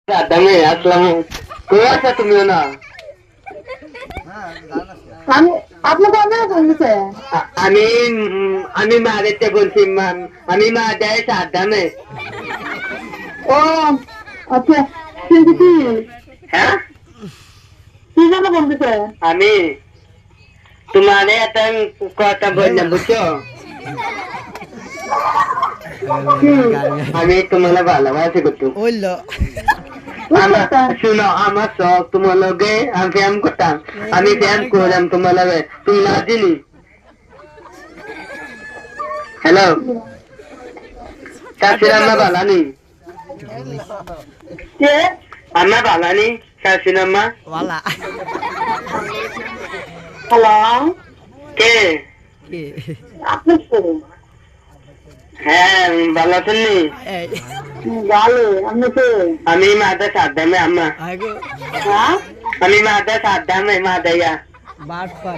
দামে আসলাম কই আছো তুমিও না আমি আপনাকে অনেক বলছে আমি আমি মারেতে বলছি আমি মা যায় সাদামে ও আচ্ছা কিন্তু কি হ্যাঁ কি জন্য বলতেছে আমি তোমারে একটা কথা বললাম বুঝছো আমি তোমার ভালোবাসি করতো শুনো আমার শখ তোমার লগে আমি ব্যায়াম করতাম আমি ব্যায়াম করলাম তোমার লগে তুমি না দিনি হ্যালো শাশুড়ি আম্মা বালানি কে আম্মা বালানি শাশুড়ি আম্মা হ্যালো কে আপনি কে হ্যাঁ ভালো আছেন নি ভালো আপনি কে আমি মাদা সাদ্দামে আম্মা হ্যাঁ আমি মাদা সাদ্দামে মাদাইয়া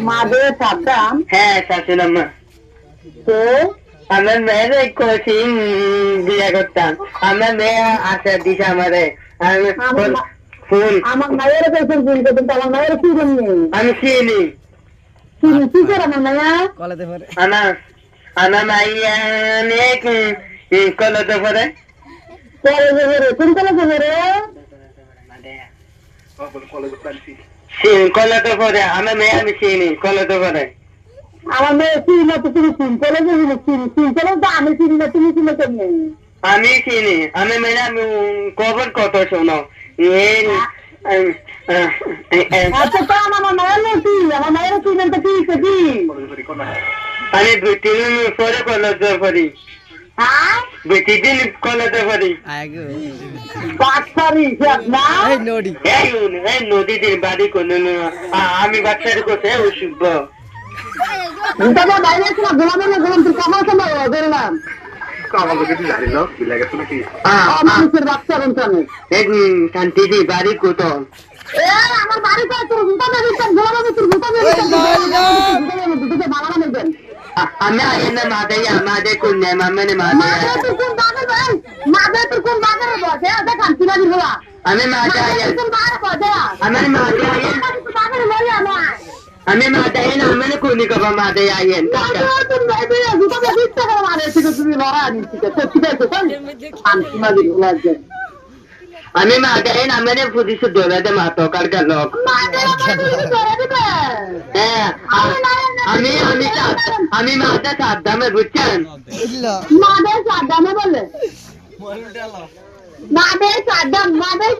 মাদের সাবধান হ্যাঁ শাশুড়ি আম্মা কে আমার মেয়ের করেছি বিয়ে করতাম আমার মেয়ে আশা দিছে আমারে ফুল আমার মায়ের কাছে ফোন করতেন আমার মায়ের কি জন্য আমি চিনি কি করে আমার মায়া আমার আমার মাইয়া অনেক কলতে পরে কোন কলেজে রে কলতে পরে আমার মেয়ে আমি চিনি কলতে পরে আমার মেয়ে চিনি না তো তুমি চিন কলেজে চিনি কলেজ তো আমি চিনি না তুমি চিনি কেমনি আমি চিনি আমি মেয়ে আমি খবর কত শোনো আচ্ছা তো আমার মায়ের কি আমার মায়ের চিনেন তো কি কি আমি 2-3 পরে কলতে পড়ি হ্যাঁ 2-3 কলতে পড়ি বাচ্চারি না এই নদীদের বাড়ি কোন আমি বাচ্চার কোথায় অসুখ তবে বাইরে ছিল গোলামের গোলাম তোর কথা শোনাও দেখলাম মানুষের বাচ্চা বলতানে শান্তিদি বাড়ি কোথাও আমার বাড়িতে তোর গোলামের গোলামের তোর গোলামের বানানো নেবেন আমি আইনা মাদাইয়া মাদে কোনে মামনে মাদে তোর কোন বাগার ভাই মাদে তোর কোন বাগার বসে দেখেন কিনা দিলা আমি মাদে আইয়া কোন বাগার বসে আমি মাদে আইয়া বাগার লই আমার আমি মাদে আইনা আমি কোনি কবা মাদে আইয়েন তোর ভাই ভাই দুটো বিস্তার করে মারে তুমি লড়া নিচ্ছি তো ঠিক আছে শান্তি মাদি লাগছে আমি মাদে আইনা আমি পুলিশ দৌড়াতে মাতো কালকা লোক হ্যাঁ আমি মাদে সাদ্দামে বুঝছেন মাদের সাদ্দামে বলে মাদের সাদ্দাম মাদের